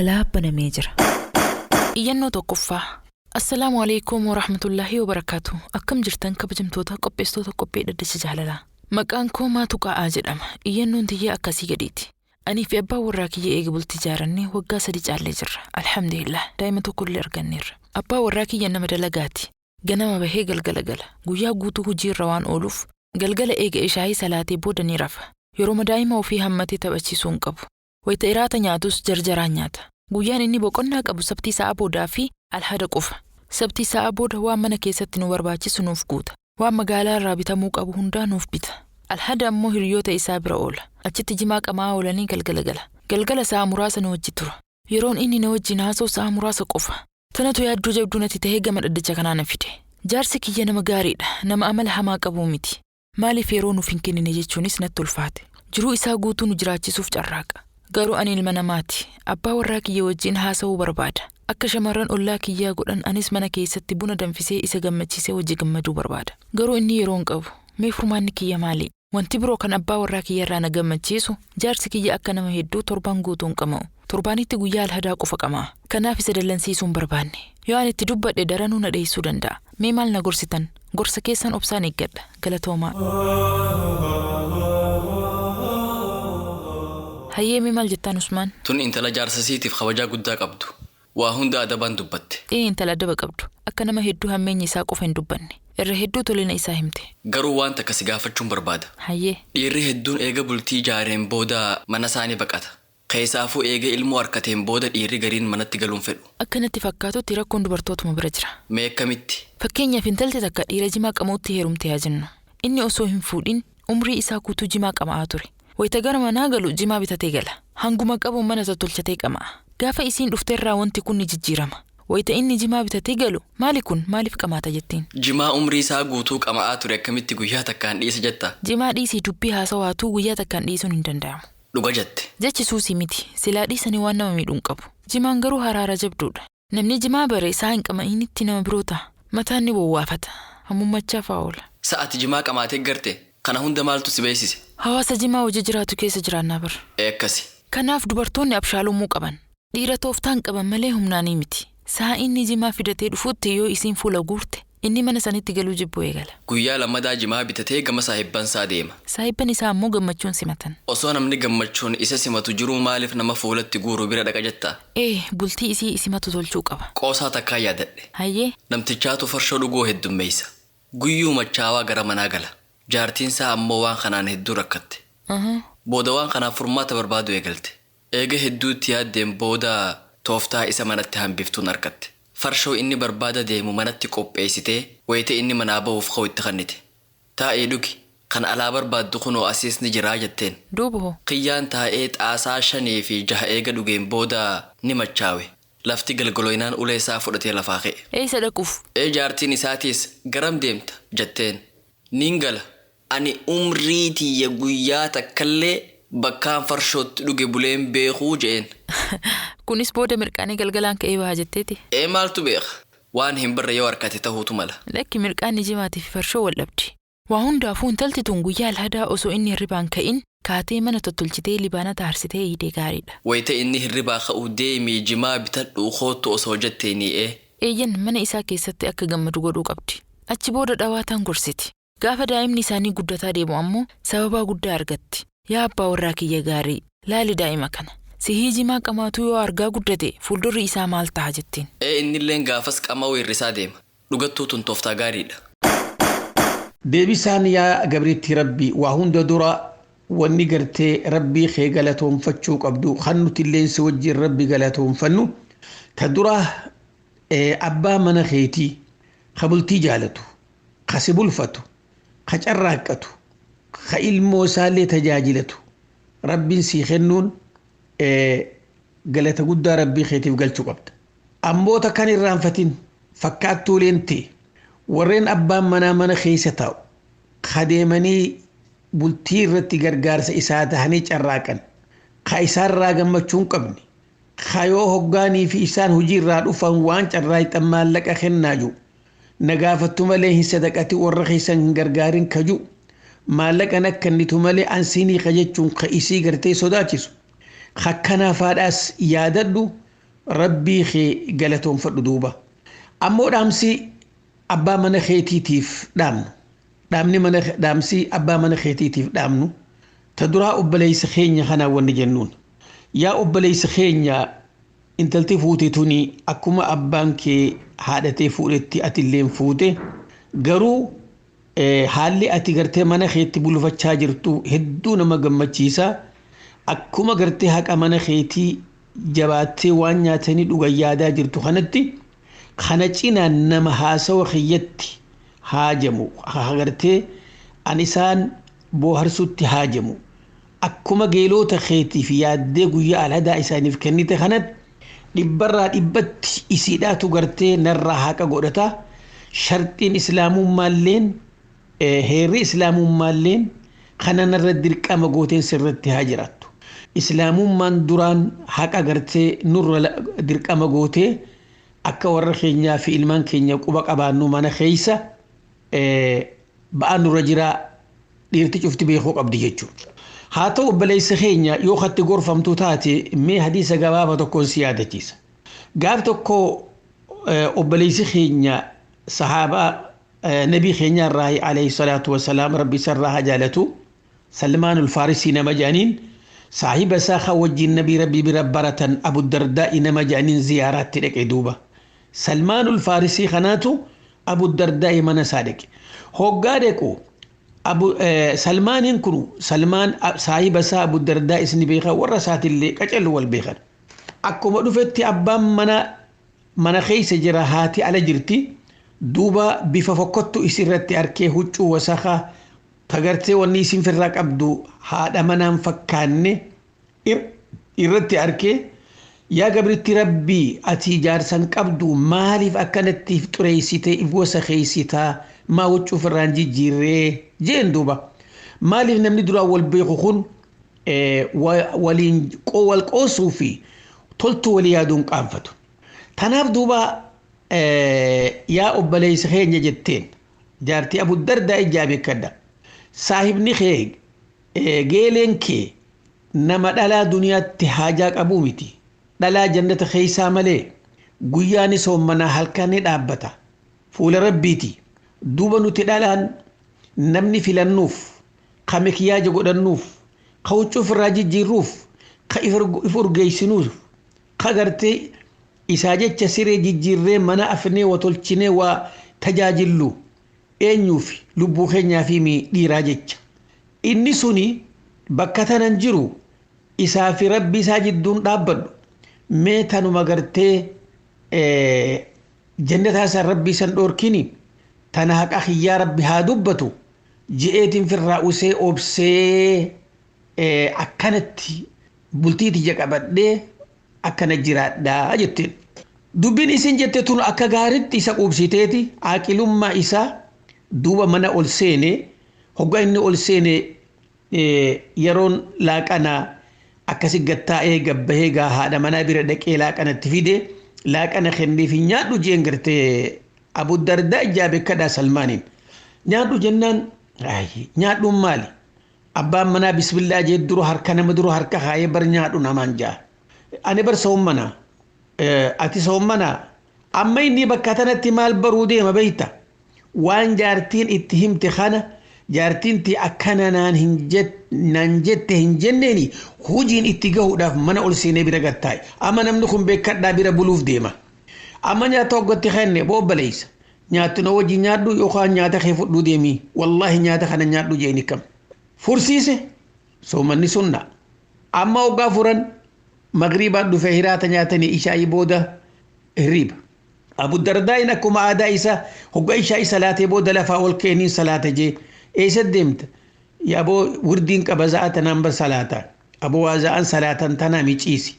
لا بنا ميجر إيانو توقفا. السلام عليكم ورحمة الله وبركاته. أكم جرتن كبجمتوتا قبستوتا قبي ددش جهللا مقانكو ما تقع آجر أما إيانو انتهي أكاسي قديتي أني في أبا وراكي يقبل تجارني وقا سديج على جر الحمد لله دايما تقول لرقنير أبا وراكي ينما دلقاتي ganama bahee galgala guyyaa guutuu hojii irra waan ooluuf galgala eega ishaayii salaatee booda ni rafa. Yeroo daa'ima ofii hammatee taphachiisuu hin qabu. Wayita iraata nyaatus jarjaraan nyaata. Guyyaan inni boqonnaa qabu sabtii sa'a boodaa fi alhada qofa. Sabtii sa'a booda waan mana keessatti nu barbaachisu nuuf guuta. Waan magaalaa irraa bitamuu qabu hundaa nuuf bita. Alhada ammoo hiriyoota isaa bira oola. Achitti jimaa qamaa oolanii galgala. Galgala sa'a muraasa nu wajji tura. Yeroon inni na wajjin haasoo sa'a muraasa qofa. Tanatu yaadduu jabduu natti tahee gama dhaddacha kanaa na fide. Jaarsi kiyya nama gaariidha. Nama amala hamaa qabu miti. Maaliif yeroo nuuf hin kennine jechuunis natti ulfaate. Jiruu isaa guutuu nu jiraachisuuf carraaqa. Garuu ani ilma namaati. Abbaa warraa kiyya wajjin haasa'uu barbaada. Akka shamarran ollaa kiyyaa godhan anis mana keessatti buna danfisee isa gammachiisee wajji gammaduu barbaada. Garuu inni yeroo hin qabu. Mee furmaanni kiyya maali? Wanti biroo kan abbaa warraa kiyya irraa na gammachiisu jaarsi kiyya akka nama hedduu torban guutuu hin qama'u. Torbaanitti guyyaa alhadaa qofa qamaa. Kanaaf isa dallansiisuu hin barbaanne. Yoo ani itti dubbadhe daranuu na dheessuu danda'a. Mee maal na gorsitan? Gorsa keessan obsaan eeggadha. Galatoomaa. Hayyee mee maal jettaan Usmaan? Tun intala jaarsasiitiif kabajaa guddaa qabdu. Waa hunda adabaan dubbatte. Intala adaba qabdu. Akka nama hedduu hammeenya isaa qofa hin dubbanne. Irra hedduu tolina isaa himte. Garuu waan takka si gaafachuun barbaada. Hayyee. Dhiirri hedduun eega bultii ijaareen booda mana isaanii baqata. Keessaafuu eega ilmoo harkateen booda dhiirri gariin manatti galuun fedhu. Akkanatti fakkaatutti rakkoon dubartootuma bira jira. Mee akkamitti? Fakkeenyaaf intalti takka dhiira jimaa qamuutti heerumte haa jennu. Inni osoo hin fuudhin umrii isaa guutuu jimaa qamaa ture. Wayita gara manaa galu jimaa bitatee gala. Hanguma qabuun mana tottolchatee qamaa. Gaafa isiin dhufteerraa wanti kun ni jijjiirama. Wayita inni jimaa bitatee galu maali kun maaliif qamaata jettiin? Jimaa umrii isaa guutuu qamaa ture akkamitti guyyaa takkaan dhiisa jetta? Jimaa dhiisii dubbii haasawaatuu guyyaa takkaan dhiisuun hin danda'amu. Dhuga jette. Jechisuusi miti. Silaa dhiisanii waan nama miidhuun qabu. Jimaan garuu haraara jabduudha. Namni jimaa bare isaa hin qama'iinitti nama biroo ta'a. Mataan ni bowwaafata. Hammummachaaf oola. Sa'ati jimaa qamaatee garte kana hunda maaltu si beeksise? Hawaasa jimaa hojii jiraatu keessa jiraannaa bara. Akkasi. Kanaaf dubartoonni abshaalumuu qaban. Dhiira tooftaan qaban malee humnaanii miti. Saa inni jimaa fidatee dhufuutti yoo isiin fuula guurte inni mana sanitti galuu jibbuu eegala. Guyyaa lammadaa jimaa bitatee gama saahibban isaa deema. Saahibban isaa ammoo gammachuun simatan. Osoo namni gammachuun isa simatu jiruu maaliif nama fuulatti guuru bira dhaqa jetta? Bultii isii isimatu tolchuu qaba. Qoosaa takkaa yaadadhe. Hayyee. Namtichaatu farshoo dhuguu heddummeessa. Guyyuu machaawaa gara manaa gala. Jaartiin isaa ammoo waan kanaan hedduu rakkatte. Booda waan kanaaf furmaata barbaadu eegalte. Eega hedduutti yaaddeen booda tooftaa isa manatti hambiftuun argatte. Farshoo inni barbaada deemu manatti qopheessitee wayita inni manaa ba'uuf ka'u itti kannite. Taa'ee dhugi kan alaa barbaaddu kunoo asiis ni jiraa jetteen. Duuba. Qiyyaan taa'ee xaasaa 5 fi 6 eega dhugeen booda ni machaawe. Lafti galgaloinaan ulee isaa fudhatee lafaa ka'e. Eessa dhaquuf? Jaartiin isaatiis garam deemta jetteen. Niin gala. Ani umrii tiyya guyyaa takkallee bakkaan farshootti dhuge buleen beekuu jeen. Kunis booda mirqaanii galgalaan ka'ee bahaa jetteeti. Maaltu beeka? Waan hin barre yoo harkate ta'uutu mala. Lakki mirqaanii jimaatii fi farshoo wal dhabdi. Waa hundaafuu intalti tun guyyaa alhadaa osoo inni hirribaan ka'in kaatee mana tottolchitee libaana taarsitee hiidee gaariidha. Wayita inni hirribaa ka'uu deemii jimaa bitadhuu kootu osoo jetteeni. Eeyyan mana isaa keessatti akka gammadu godhuu qabdi. Achi booda dhawaataan gorsiti. Gaafa daa'imni isaanii guddataa deemu ammoo sababaa guddaa argatti. Yaa abbaa warraa kiyya gaarii laali daa'ima kana. Sihii jimaa qamaatu yoo argaa guddate fuuldurri isaa maal ta'a jettiin? Innilleen gaafas qamaa weerrisaa deema. Dhugattuu tun tooftaa gaariidha. Deebisaan yaa gabriitti rabbii waa hunda dura wanni gartee rabbii kee galatoonfachuu qabdu kan nuti illeensi wajjin rabbi galatoonfannu ta dura abbaa mana keetii ka bultii jaalatu ka si bulfatu ka carraaqqatu ka ilmoo isaallee tajaajilatu rabbiin sii kennuun galata guddaa rabbii keetiif galchuu qabda. Ammoota kan irraanfatin fakkaattuu leentee warreen abbaan manaa mana keessa taa'u kadeemanii bultii irratti gargaarsa isaa tahanii carraaqan ka isaarraa gammachuu hin qabne ka yoo hoggaanii fi isaan hojii irraa dhufan waan carraaqan maallaqa kennaa jiru nagaafattu malee hin sadaqati warra keessan hin gargaarin kaju maallaqa nakkannitu malee ansiinii ka jechuun ka isii gartee sodaachisu. Hakkanaafaadhaas yaadadhu rabbii kee galatoonfadhu duuba. Ammoo dhaamsi abbaa mana keetiitiif dhaamnu. Dhaamsi abbaa mana keetiitiif dhaamnu. Ta duraa obboleessa keenya kanaa wanni jennuun. Yaa obboleessa keenya intalti fuute tuni akkuma abbaan kee haadhatee fuudhetti atilleen fuute garuu haalli ati gartee mana keetti bulfachaa jirtu hedduu nama gammachiisa. Akkuma gartee haqa mana keetii jabaattee waan nyaatanii dhugan yaadaa jirtu kanatti kana cinaan nama haasawa kiyyatti haajamu gartee an isaan booharsutti haajamu akkuma geelota keetiif yaaddee guyyaa alhadaa isaaniif kennite kanatti dhibbarraa dhibbatti isiidhaatu gartee narraa haqa godhata. Sharxiin islaamummaalleen heerri islaamummaalleen kana narra dirqama gooteen sirratti haa jiraattu. Islaamummaan duraan haqa gartee nurra dirqama gootee akka warra keenyaa fi ilmaan keenya quba qabaannu mana keessa ba'aa nurra jiraa dhiirti cufti beekuu qabdi jechuudha. Haa ta'u obboleessa keenya yoo katti gorfamtu taate mee hadiisa gabaabaa tokkoon si yaadachiisa. Gaaf tokko obboleessi keenya sahaabaa nabii keenya irraa alayhi salaatu wasalaam rabbi sarraa haa jaalatu Salmaan al-Faarisii nama jaaniin saahiba isaa wajjin nabii rabbii bira baratan Abu Dardaa'i nama jaaniin ziyaaraatti dhaqe duuba. Salmaan al-Faarisii kanaatu Abu Dardaa'i mana isaa dhaqe. Hoggaa dhaqu Salmaaniin kun Salmaan saahiba isaa Abu Dardaa'i isni beekan warra isaatillee qacellu wal beekan. Akkuma dhufetti abbaan mana keessa jira haati ala jirti. Duuba bifa fokkottu isirratti arkee huccuu wasakaa tagartee wanni isin firraa qabdu haadha manaan fakkaanne irratti arkee yaa gabritti rabbii ati jaarsan qabdu maaliif akkanattiif xureessitee if wasa keessitaa maa huccuu firraan jijjiirree jeen duuba maaliif namni duraan wal beeku kun waliin wal qoosuu fi toltu walii yaaduun qaanfatu. Tanaaf duuba yaa obboleessa keenya jetteen jaartii Abu Dardaa ijaa beekadha. Saahibni kee geeleen kee nama dhalaa duniyaatti haajaa qabuu miti. Dhalaa jannata keessaa malee guyyaani soommanaa halkanii dhaabbata. Fuula rabbiiti. Duuba nuti dhalaan namni filannuuf ka mikiyaaja godhannuuf ka huccuu ofirraa jijjiirruuf ka if urgeessinuuf ka gartee isaa jecha siree jijjiirree mana afnee watolchinee waa tajaajillu eenyuuf lubbuu keenyaa fi dhiiraa jecha. Inni suni bakka tanan jiru isaa fi rabbi isaa jidduun dhaabbadhu mee tanuma gartee jannataa san rabbi san dhoorkini tana haqa kiyyaa rabbi haa dubbatu je'eetiin firraa usee obsee akkanatti bultiiti jaqabadhee akkana jiraadhaa jetteen. Dubbiin isin jette tun akka gaaritti isa quubsiteeti aaqilummaa isaa duuba mana ol seene hoggaa inni ol seene yeroon laaqanaa akkasi gattaa'ee gabbahee gaa haadha manaa bira dhaqee laaqanatti fide laaqana kenneef nyaadhu jeen gartee Abu Dardaa ijaa beekadhaa Salmaaniin nyaadhu jennaan nyaadhuun maali abbaan manaa bismillaa jee duru harka nama duru harka kaayee bar nyaadhu namaan jaa ani bar soommanaa ati soommanaa amma inni bakka tanatti maal baruu deema beeyta waan jaartiin itti himte kana jaartiin ti akkana naan jette hin jenneeni hujiin itti gahuudhaaf mana ol seenee bira gattaa'e amma namni kun beekadhaa bira buluuf deema amma nyaata hoggatti kenne boobbaleessa nyaattu na wajji nyaadhu yookaan nyaata kee fudhuu deemii wallaahi nyaata kana nyaadhu jeeni kam fursiise soomanni sunna amma hoggaa furan magriibaan dhufe hiraata nyaatanii ishaa'ii booda hirriiba. Abu Dardaa'iin akkuma aadaa isaa hoggaa ishaa'ii salaatee booda lafaa ol keeniin salaata jee eessa deemta yaa boo wirdiin qaba za'a tanaan bar salaataa aboo waa za'an salaatan tanaa miciisi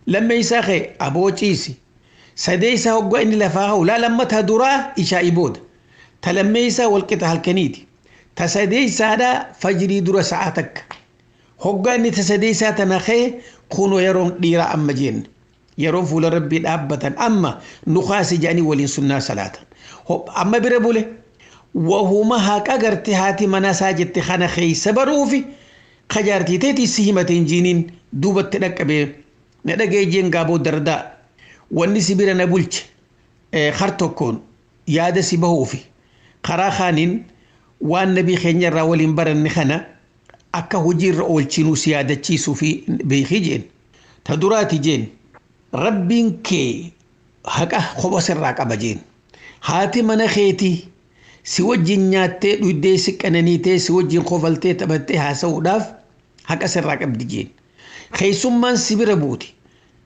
lammee isaa kee aboo ciisi sadee isaa hoggaa inni lafaa hau laa lammataa duraa ishaa'ii booda ta lammee isaa walqixa halkaniiti ta sadee isaadhaa fajrii dura sa'a takka hoggaa inni ta sadee isaa tana kee kunoo yeroon dhiiraa amma jenne yeroon fuula rabbii dhaabbatan amma nukaasi jedhanii waliin sunnaa salaatan amma bira bule wahuma haqa garte haati mana isaa jette kana keessa baruufi kajaartii teetii si himate injiiniin duubatti dhaqqabee na dhagee jeen gaaboo dardaa wanni si bira na bulche har tokkoon yaada si bahuufi karaa kaaniin waan nabii keenya irraa waliin baranne kana akka hojiirra oolchinuu si yaadachiisuu fi beekii jeen ta duraati jeen rabbiin kee haqa kopha sirraa qaba jeen haati mana keetii si wajjin nyaattee dhuydee si qananiitee si wajjin kofaltee taphattee haasa'uudhaaf haqa sirraa qabdi jeen keessummaan si bira buuti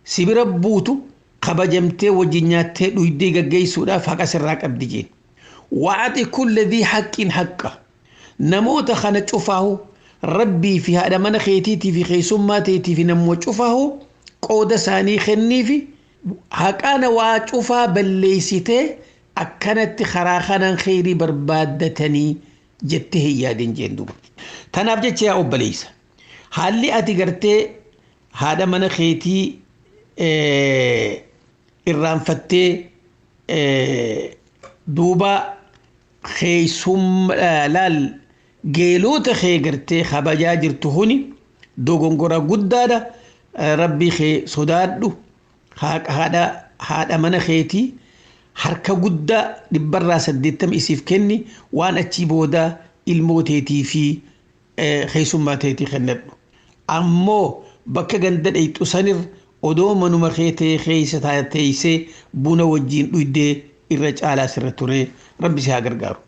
si bira buutu kabajamtee wajjin nyaattee dhuydee gaggeessuudhaaf haqa sirraa qabdi jeen wa'ati kulli dhii haqqiin haqqa namoota kana cufaahu rabbii fi haadha mana keetiitii fi keessummaa teetii fi namoo cufaahu qooda isaanii kenniifi haqaana waa cufaa balleessitee akkanatti karaa kanaan kheyrii barbaaddatanii jettee hin yaadin jeen duuba. Tanaaf jecha yaa obboleessa haalli ati gartee haadha mana keetii irraanfattee duuba laal geelota kee gartee kabajaa jirtu huni dogongora guddaadha rabbii kee sodaadhu haadha mana keetii harka guddaa 180 isiif kenni waan achi booda ilmooteetii fi keessummaa teetii kennadhu ammoo bakka ganda dhayxu sanir odoo manuma keetee keessa taateessee buna wajjiin dhuydee irra caalaa sirra ture rabbi si haa gargaaru.